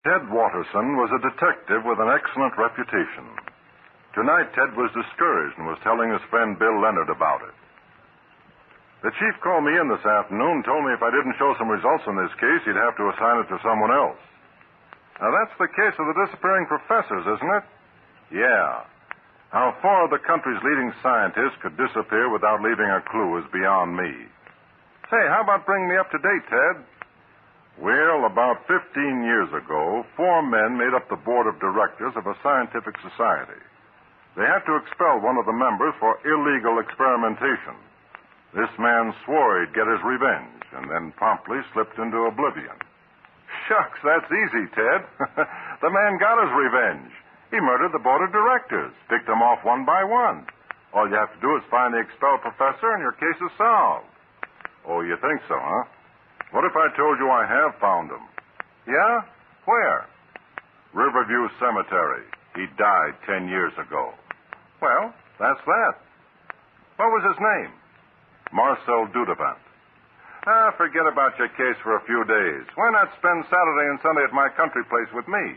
Ted Watterson was a detective with an excellent reputation. Tonight, Ted was discouraged and was telling his friend Bill Leonard about it. The chief called me in this afternoon and told me if I didn't show some results in this case, he'd have to assign it to someone else. Now, that's the case of the disappearing professors, isn't it? Yeah. How four of the country's leading scientists could disappear without leaving a clue is beyond me. Say, how about bringing me up to date, Ted? Well, about 15 years ago, 4 men made up the board of directors of a scientific society. They had to expel one of the members for illegal experimentation. This man swore he'd get his revenge and then promptly slipped into oblivion. Shucks, that's easy, Ted. The man got his revenge. He murdered the board of directors, picked them off one by one. All you have to do is find the expelled professor and your case is solved. Oh, you think so, huh? What if I told you I have found him? Yeah? Where? Riverview Cemetery. He died 10 years ago. Well, that's that. What was his name? Marcel Dudevant. Forget about your case for a few days. Why not spend Saturday and Sunday at my country place with me?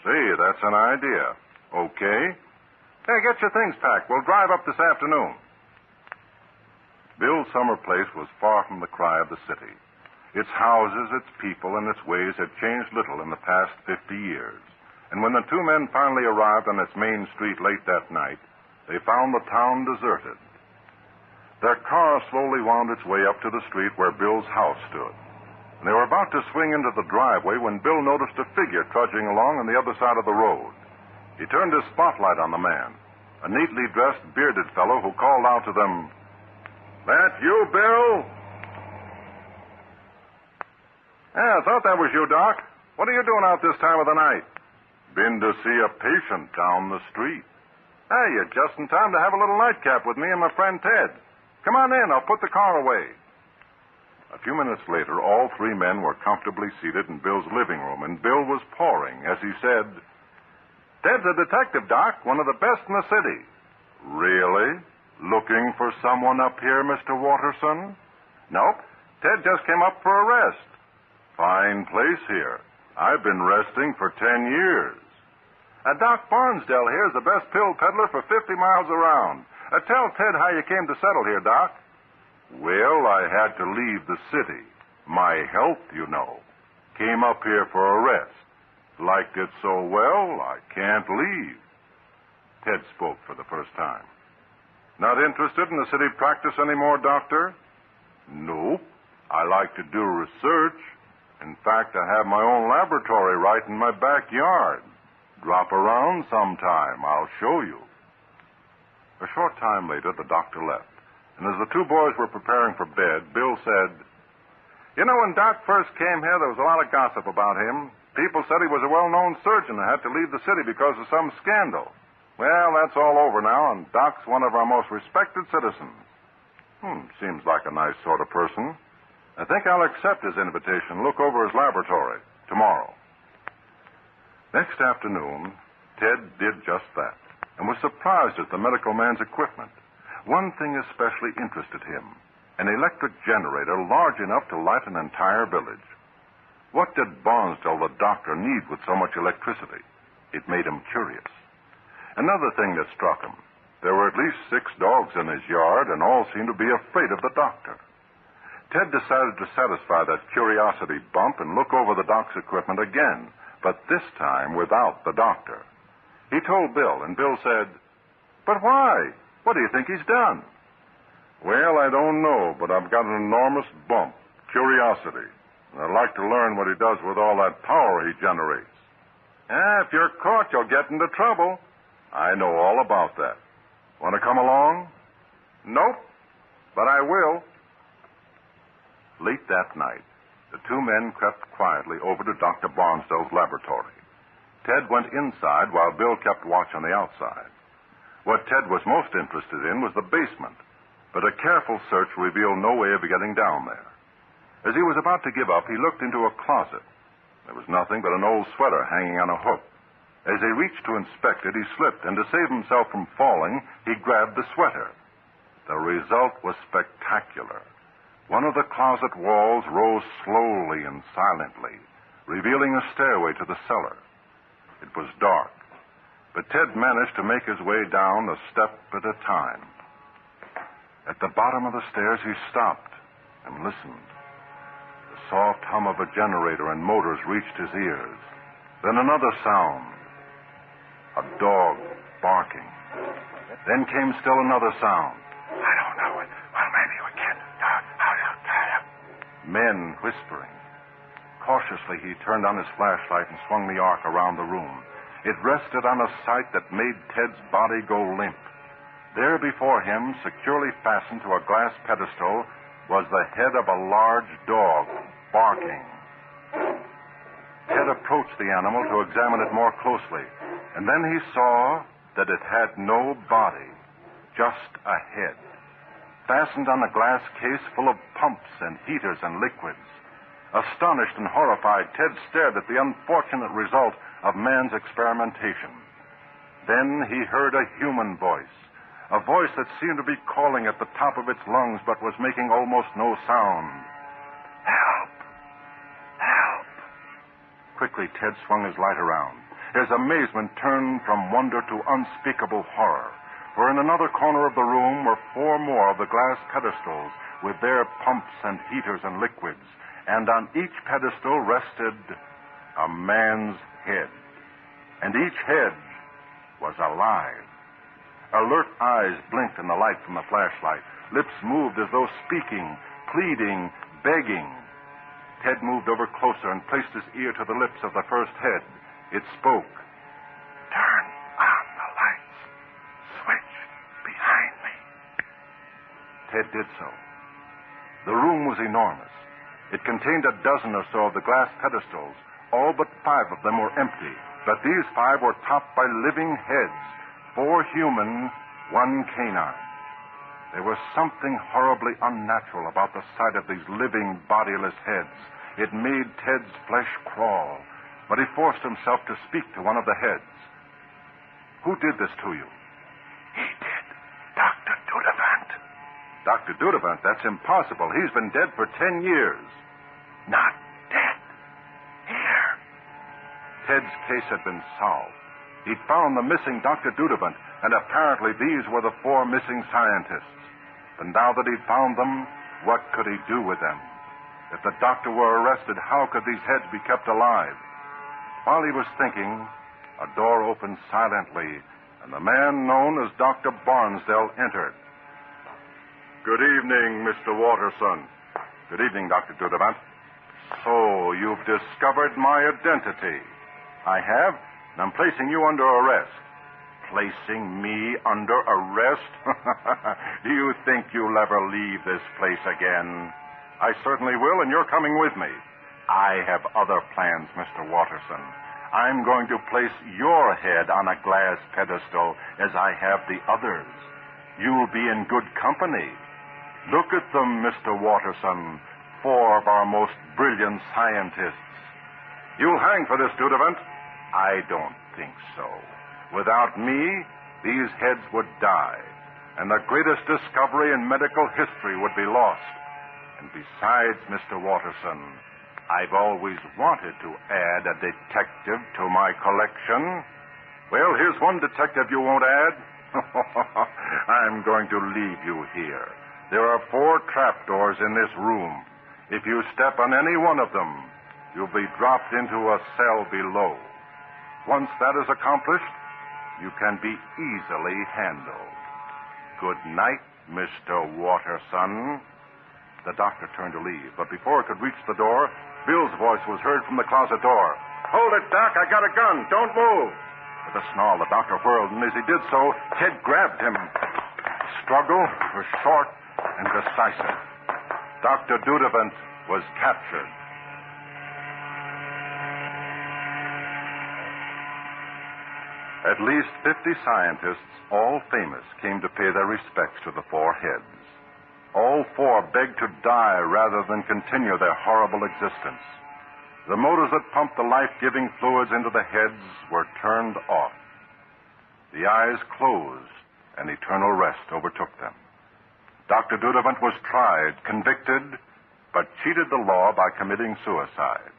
See, that's an idea. Okay. Hey, get your things packed. We'll drive up this afternoon. Bill's summer place was far from the cry of the city. Its houses, its people, and its ways had changed little in the past 50 years. And when the 2 men finally arrived on its main street late that night, they found the town deserted. Their car slowly wound its way up to the street where Bill's house stood. And they were about to swing into the driveway when Bill noticed a figure trudging along on the other side of the road. He turned his spotlight on the man, a neatly dressed, bearded fellow who called out to them, "That you, Bill?" Yeah, I thought that was you, Doc. What are you doing out this time of the night? Been to see a patient down the street. Hey, you're just in time to have a little nightcap with me and my friend Ted. Come on in, I'll put the car away. A few minutes later, all 3 men were comfortably seated in Bill's living room, and Bill was pouring as he said, "Ted's a detective, Doc, one of the best in the city." Really? Looking for someone up here, Mr. Watterson? Nope. Ted just came up for a rest. Fine place here. I've been resting for 10 years. Doc Barnsdell here is the best pill peddler for 50 miles around. Tell Ted how you came to settle here, Doc. Well, I had to leave the city. My health, you know. Came up here for a rest. Liked it so well, I can't leave. Ted spoke for the first time. Not interested in the city practice anymore, Doctor? Nope. I like to do research. In fact, I have my own laboratory right in my backyard. Drop around sometime. I'll show you. A short time later, the doctor left. And as the 2 boys were preparing for bed, Bill said, "You know, when Doc first came here, there was a lot of gossip about him. People said he was a well-known surgeon and had to leave the city because of some scandal. Well, that's all over now, and Doc's one of our most respected citizens." Seems like a nice sort of person. I think I'll accept his invitation and look over his laboratory tomorrow. Next afternoon, Ted did just that and was surprised at the medical man's equipment. One thing especially interested him, an electric generator large enough to light an entire village. What did Barnsdell, the doctor, need with so much electricity? It made him curious. Another thing that struck him, there were at least 6 dogs in his yard, and all seemed to be afraid of the doctor. Ted decided to satisfy that curiosity bump and look over the doc's equipment again, but this time without the doctor. He told Bill, and Bill said, "But why? What do you think he's done?" "Well, I don't know, but I've got an enormous bump, curiosity. And I'd like to learn what he does with all that power he generates." If you're caught, you'll get into trouble." "I know all about that. Want to come along?" "Nope, but I will." Late that night, the 2 men crept quietly over to Dr. Barnsdell's laboratory. Ted went inside while Bill kept watch on the outside. What Ted was most interested in was the basement, but a careful search revealed no way of getting down there. As he was about to give up, he looked into a closet. There was nothing but an old sweater hanging on a hook. As he reached to inspect it, he slipped, and to save himself from falling, he grabbed the sweater. The result was spectacular. One of the closet walls rose slowly and silently, revealing a stairway to the cellar. It was dark, but Ted managed to make his way down a step at a time. At the bottom of the stairs, he stopped and listened. The soft hum of a generator and motors reached his ears. Then another sound. A dog barking. Then came still another sound. I don't know it. Well, maybe we can. Men whispering. Cautiously, he turned on his flashlight and swung the arc around the room. It rested on a sight that made Ted's body go limp. There before him, securely fastened to a glass pedestal, was the head of a large dog, barking. Ted approached the animal to examine it more closely, and then he saw that it had no body, just a head, fastened on a glass case full of pumps and heaters and liquids. Astonished and horrified, Ted stared at the unfortunate result of man's experimentation. Then he heard a human voice, a voice that seemed to be calling at the top of its lungs but was making almost no sound. Help! Help! Quickly, Ted swung his light around. His amazement turned from wonder to unspeakable horror, for in another corner of the room were 4 more of the glass pedestals with their pumps and heaters and liquids, and on each pedestal rested a man's head. And each head was alive. Alert eyes blinked in the light from the flashlight. Lips moved as though speaking, pleading, begging. Ted moved over closer and placed his ear to the lips of the first head. It spoke. Turn on the lights. Switch behind me. Ted did so. The room was enormous. It contained a dozen or so of the glass pedestals. All but 5 of them were empty, but these 5 were topped by living heads, 4 human, 1 canine. There was something horribly unnatural about the sight of these living, bodiless heads. It made Ted's flesh crawl, but he forced himself to speak to one of the heads. Who did this to you? He did. Dr. Dudevant. Dr. Dudevant? That's impossible. He's been dead for 10 years. Not dead. Here. Ted's case had been solved. He'd found the missing Dr. Dudevant, and apparently these were the 4 missing scientists. And now that he'd found them, what could he do with them? If the doctor were arrested, how could these heads be kept alive? While he was thinking, a door opened silently, and the man known as Dr. Barnsdell entered. Good evening, Mr. Watterson. Good evening, Dr. Dudevant. So, you've discovered my identity. I have, and I'm placing you under arrest. Placing me under arrest? Do you think you'll ever leave this place again? I certainly will, and you're coming with me. I have other plans, Mr. Watterson. I'm going to place your head on a glass pedestal as I have the others. You'll be in good company. Look at them, Mr. Watterson, 4 of our most brilliant scientists. You'll hang for this, Dudevant. I don't think so. Without me, these heads would die, and the greatest discovery in medical history would be lost. And besides, Mr. Watterson, I've always wanted to add a detective to my collection. Well, here's one detective you won't add. I'm going to leave you here. There are 4 trapdoors in this room. If you step on any one of them, you'll be dropped into a cell below. Once that is accomplished, you can be easily handled. Good night, Mr. Watterson. The doctor turned to leave, but before he could reach the door, Bill's voice was heard from the closet door. Hold it, Doc. I got a gun. Don't move. With a snarl, the doctor whirled, and as he did so, Ted grabbed him. The struggle was short and decisive. Dr. Dudevant was captured. At least 50 scientists, all famous, came to pay their respects to the 4 heads. All 4 begged to die rather than continue their horrible existence. The motors that pumped the life-giving fluids into the heads were turned off. The eyes closed, and eternal rest overtook them. Dr. Dudevant was tried, convicted, but cheated the law by committing suicide.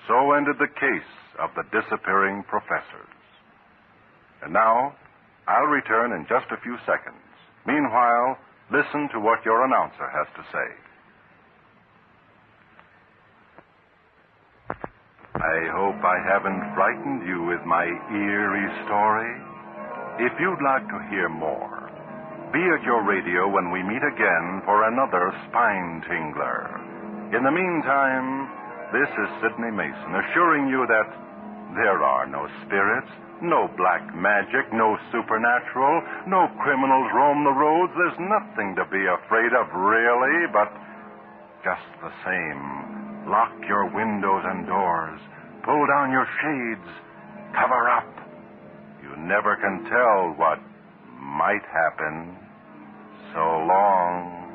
So ended the case of the disappearing professors. And now, I'll return in just a few seconds. Meanwhile, listen to what your announcer has to say. I hope I haven't frightened you with my eerie story. If you'd like to hear more, be at your radio when we meet again for another spine tingler. In the meantime, this is Sidney Mason assuring you that there are no spirits, no black magic, no supernatural, no criminals roam the roads. There's nothing to be afraid of, really, but just the same. Lock your windows and doors. Pull down your shades. Cover up. You never can tell what might happen. So long.